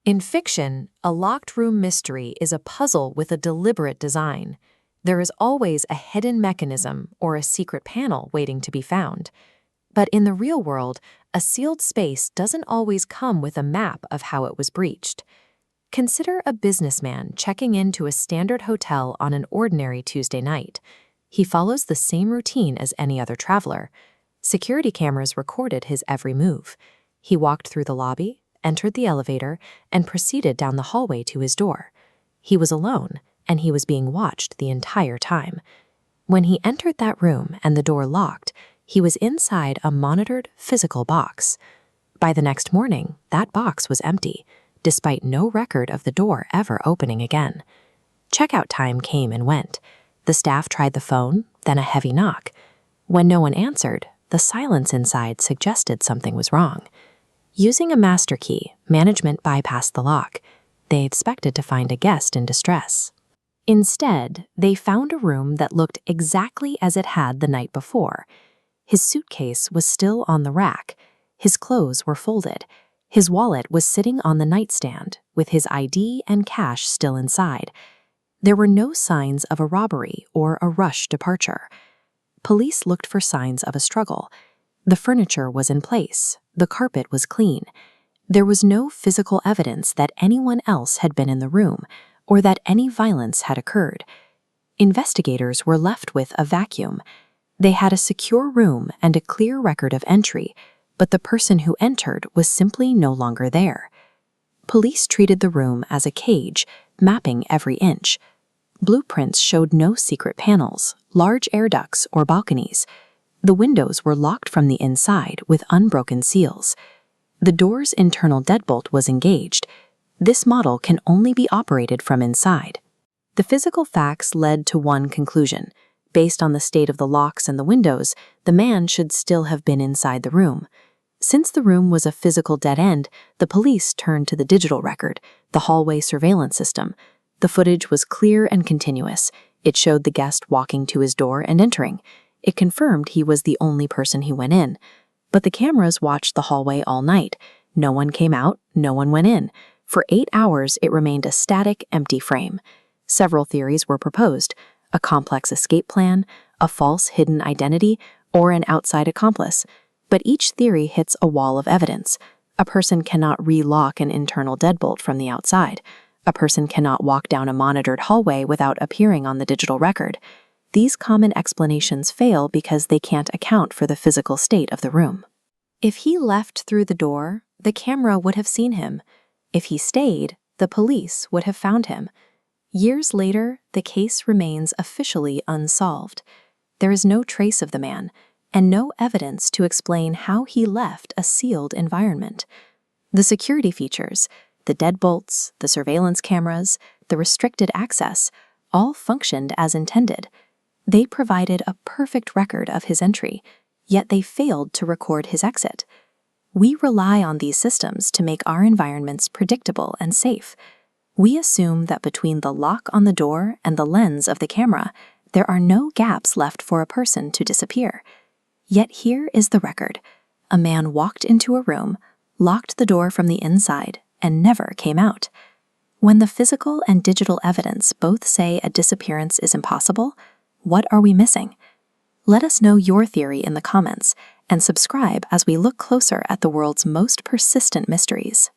In fiction, a locked room mystery is a puzzle with a deliberate design. There is always a hidden mechanism or a secret panel waiting to be found. But in the real world, a sealed space doesn't always come with a map of how it was breached. Consider a businessman checking into a standard hotel on an ordinary Tuesday night. He follows the same routine as any other traveler. Security cameras recorded his every move. He walked through the lobby, entered the elevator, and proceeded down the hallway to his door. He was alone, and he was being watched the entire time. When he entered that room and the door locked, he was inside a monitored physical box. By the next morning, that box was empty, despite no record of the door ever opening again. Checkout time came and went. The staff tried the phone, then a heavy knock. When no one answered, the silence inside suggested something was wrong. Using a master key, management bypassed the lock. They expected to find a guest in distress. Instead, they found a room that looked exactly as it had the night before. His suitcase was still on the rack. His clothes were folded. His wallet was sitting on the nightstand, with his ID and cash still inside. There were no signs of a robbery or a rushed departure. Police looked for signs of a struggle. The furniture was in place. The carpet was clean. There was no physical evidence that anyone else had been in the room or that any violence had occurred. Investigators were left with a vacuum. They had a secure room and a clear record of entry, but the person who entered was simply no longer there. Police treated the room as a cage, mapping every inch. Blueprints showed no secret panels, large air ducts, or balconies. The windows were locked from the inside with unbroken seals. The door's internal deadbolt was engaged. This model can only be operated from inside. The physical facts led to one conclusion. Based on the state of the locks and the windows, the man should still have been inside the room. Since the room was a physical dead end, the police turned to the digital record, the hallway surveillance system. The footage was clear and continuous. It showed the guest walking to his door and entering. It confirmed he was the only person who went in. But the cameras watched the hallway all night. No one came out, no one went in. For 8 hours, it remained a static, empty frame. Several theories were proposed: a complex escape plan, a false hidden identity, or an outside accomplice. But each theory hits a wall of evidence. A person cannot relock an internal deadbolt from the outside. A person cannot walk down a monitored hallway without appearing on the digital record. These common explanations fail because they can't account for the physical state of the room. If he left through the door, the camera would have seen him. If he stayed, the police would have found him. Years later, the case remains officially unsolved. There is no trace of the man, and no evidence to explain how he left a sealed environment. The security features, the deadbolts, the surveillance cameras, the restricted access, all functioned as intended. They provided a perfect record of his entry, yet they failed to record his exit. We rely on these systems to make our environments predictable and safe. We assume that between the lock on the door and the lens of the camera, there are no gaps left for a person to disappear. Yet here is the record. A man walked into a room, locked the door from the inside, and never came out. When the physical and digital evidence both say a disappearance is impossible, what are we missing? Let us know your theory in the comments, and subscribe as we look closer at the world's most persistent mysteries.